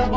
So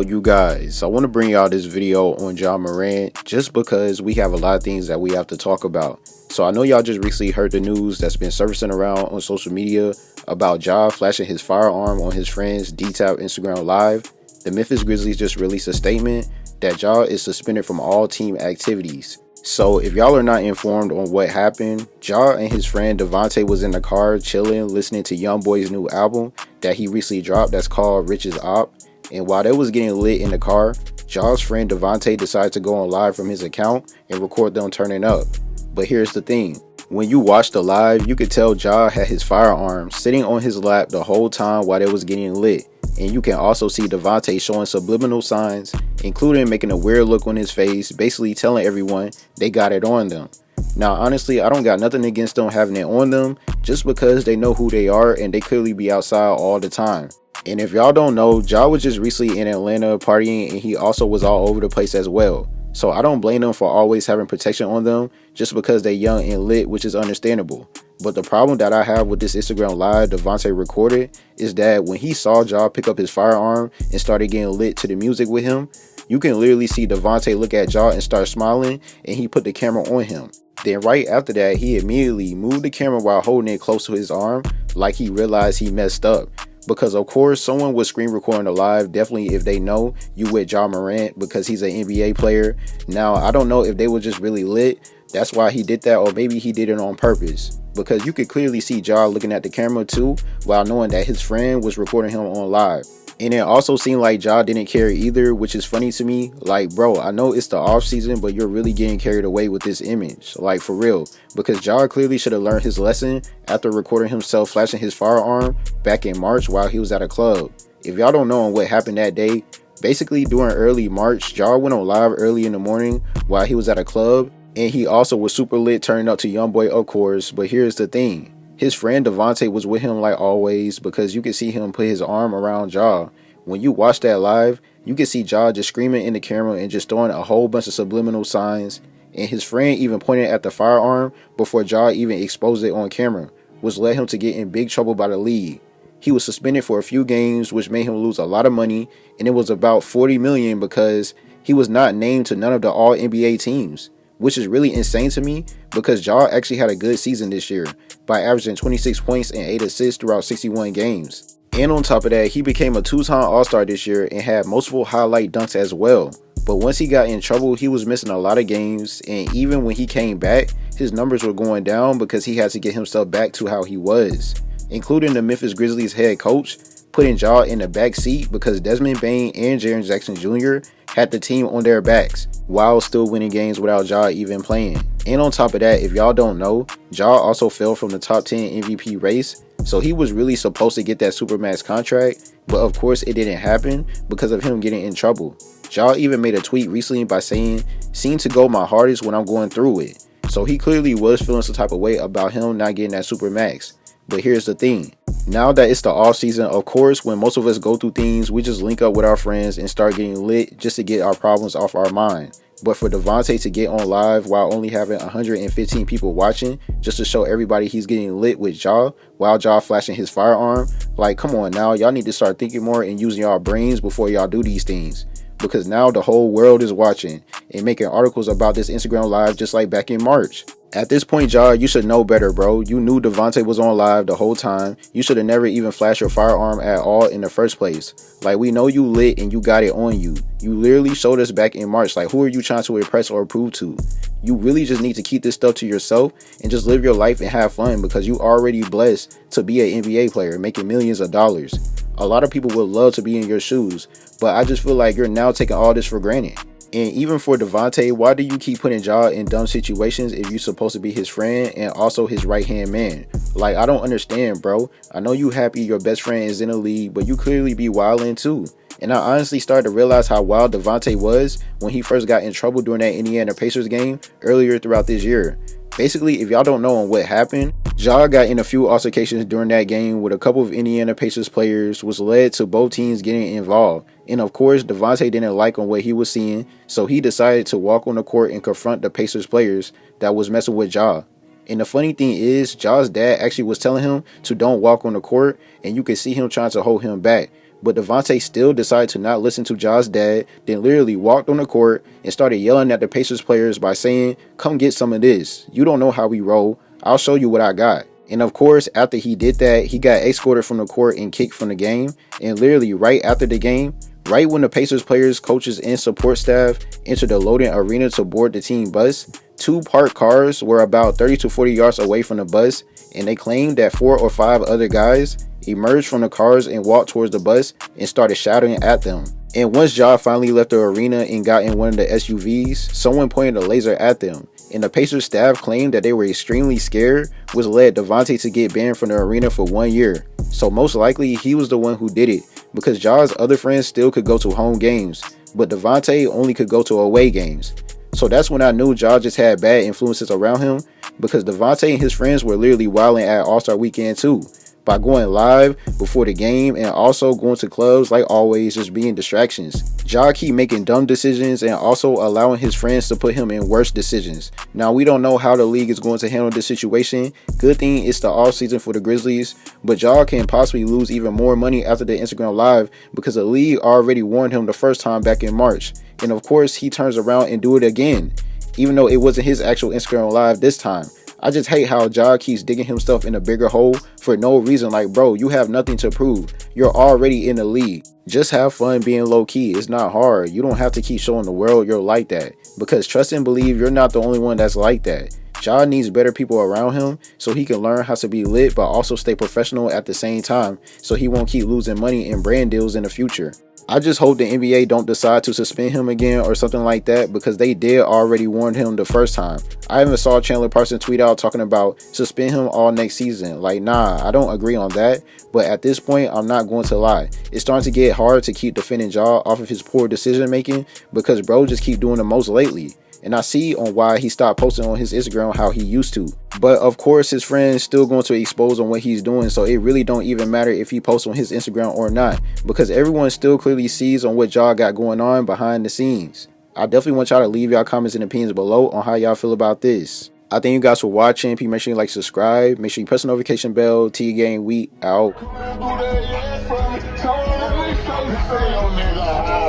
you guys, I want to bring y'all this video on Morant just because we have a lot of things that we have to talk about. So I know y'all just recently heard the news that's been surfacing around on social media about Ja flashing his firearm on his friend's D-Tap Instagram Live. The Memphis Grizzlies just released a statement that Ja is suspended from all team activities. So if y'all are not informed on what happened, Ja and his friend Davonte was in the car chilling, listening to YoungBoy's new album that he recently dropped that's called Rich's Op. And while they was getting lit in the car, Ja's friend Devonte decided to go on live from his account and record them turning up. But here's the thing. When you watch the live, you could tell Ja had his firearm sitting on his lap the whole time while they was getting lit. And you can also see Devonte showing subliminal signs, including making a weird look on his face, basically telling everyone they got it on them. Now honestly, I don't got nothing against them having it on them, just because they know who they are and they clearly be outside all the time. And if y'all don't know, Ja was just recently in Atlanta partying, and he also was all over the place as well. So I don't blame them for always having protection on them just because they young and lit, which is understandable. But the problem that I have with this Instagram live Devonte recorded is that when he saw Ja pick up his firearm and started getting lit to the music with him, you can literally see Devonte look at Ja and start smiling, and he put the camera on him. Then right after that, he immediately moved the camera while holding it close to his arm, like he realized he messed up. Because of course someone would screen recording the live, definitely if they know you with Ja Morant because he's an NBA player. Now I don't know if they were just really lit, that's why he did that, or maybe he did it on purpose. Because you could clearly see Ja looking at the camera too, while knowing that his friend was recording him on live. And it also seemed like Ja didn't care either, which is funny to me. Like, bro, I know it's the off season, but you're really getting carried away with this image. Like, for real. Because Ja clearly should have learned his lesson after recording himself flashing his firearm back in March while he was at a club. If y'all don't know what happened that day, basically during early March, Ja went on live early in the morning while he was at a club. And he also was super lit turning up to YoungBoy, of course. But here's the thing. His friend Devonte was with him like always, because you could see him put his arm around Ja. When you watch that live, you can see Ja just screaming in the camera and just throwing a whole bunch of subliminal signs. And his friend even pointed at the firearm before Ja even exposed it on camera, which led him to get in big trouble by the league. He was suspended for a few games, which made him lose a lot of money, and it was about $40 million because he was not named to none of the All-NBA teams. Which is really insane to me because Ja actually had a good season this year by averaging 26 points and 8 assists throughout 61 games. And on top of that, he became a two-time All-Star this year and had multiple highlight dunks as well. But once he got in trouble, he was missing a lot of games, and even when he came back, his numbers were going down because he had to get himself back to how he was. Including the Memphis Grizzlies head coach putting Ja in the back seat because Desmond Bane and Jaren Jackson Jr. had the team on their backs while still winning games without Ja even playing. And on top of that, if y'all don't know, Ja also fell from the top 10 MVP race, so he was really supposed to get that Supermax contract, but of course it didn't happen because of him getting in trouble. Ja even made a tweet recently by saying, "Seem to go my hardest when I'm going through it." So he clearly was feeling some type of way about him not getting that Supermax. But here's the thing. Now that it's the off season, of course, when most of us go through things, we just link up with our friends and start getting lit just to get our problems off our mind. But for Devonte to get on live while only having 115 people watching just to show everybody he's getting lit with Ja while Ja flashing his firearm, like, come on now, y'all need to start thinking more and using y'all brains before y'all do these things. Because now the whole world is watching and making articles about this Instagram live just like back in March. At this point, Ja, you should know better, bro. You knew Devonte was on live the whole time. You should have never even flashed your firearm at all in the first place. Like, we know you lit and you got it on you. You literally showed us back in March. Like, who are you trying to impress or prove to? You really just need to keep this stuff to yourself and just live your life and have fun because you already blessed to be an NBA player making millions of dollars. A lot of people would love to be in your shoes, but I just feel like you're now taking all this for granted. And even for Devonte, why do you keep putting Ja in dumb situations if you're supposed to be his friend and also his right-hand man? Like, I don't understand, bro. I know you happy your best friend is in the league, but you clearly be wildin' too. And I honestly started to realize how wild Devonte was when he first got in trouble during that Indiana Pacers game earlier throughout this year. Basically, if y'all don't know on what happened, Ja got in a few altercations during that game with a couple of Indiana Pacers players, which led to both teams getting involved. And of course, Devonte didn't like on what he was seeing, so he decided to walk on the court and confront the Pacers players that was messing with Ja. And the funny thing is, Ja's dad actually was telling him to don't walk on the court, and you could see him trying to hold him back. But Devonte still decided to not listen to Ja's dad, then literally walked on the court and started yelling at the Pacers players by saying, "Come get some of this. You don't know how we roll. I'll show you what I got." And of course, after he did that, he got escorted from the court and kicked from the game. And literally right after the game, right when the Pacers players, coaches, and support staff entered the loading arena to board the team bus, two parked cars were about 30 to 40 yards away from the bus, and they claimed that 4 or 5 other guys emerged from the cars and walked towards the bus and started shouting at them. And once Ja finally left the arena and got in one of the SUVs, someone pointed a laser at them. And the Pacers staff claimed that they were extremely scared, which led Davonte to get banned from the arena for 1 year. So most likely he was the one who did it, because Ja's other friends still could go to home games, but Davonte only could go to away games. So that's when I knew Ja just had bad influences around him, because Davonte and his friends were literally wilding at All-Star Weekend too, by going live before the game and also going to clubs like always, just being distractions. Ja keep making dumb decisions and also allowing his friends to put him in worse decisions. Now we don't know how the league is going to handle this situation. Good thing it's the off season for the Grizzlies, but Ja can possibly lose even more money after the Instagram live because the league already warned him the first time back in March. And of course he turns around and do it again, even though it wasn't his actual Instagram live this time. I just hate how Ja keeps digging himself in a bigger hole for no reason. Like, bro, you have nothing to prove. You're already in the league. Just have fun being low key. It's not hard. You don't have to keep showing the world you're like that, because trust and believe you're not the only one that's like that. Ja needs better people around him so he can learn how to be lit but also stay professional at the same time, so he won't keep losing money in brand deals in the future. I just hope the NBA don't decide to suspend him again or something like that, because they did already warn him the first time. I even saw Chandler Parsons tweet out talking about suspend him all next season. Like, nah, I don't agree on that, but at this point, I'm not going to lie. It's starting to get hard to keep defending Ja off of his poor decision making, because bro just keep doing the most lately. And I see on why he stopped posting on his Instagram how he used to. But of course his friends still going to expose on what he's doing, so it really don't even matter if he posts on his Instagram or not, because everyone still clearly sees on what y'all got going on behind the scenes. I definitely want y'all to leave y'all comments and opinions below on how y'all feel about this. I thank you guys for watching. Please make sure you like, subscribe. Make sure you press the notification bell. T Gang, we out.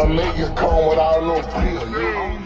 Niggas come without no fear.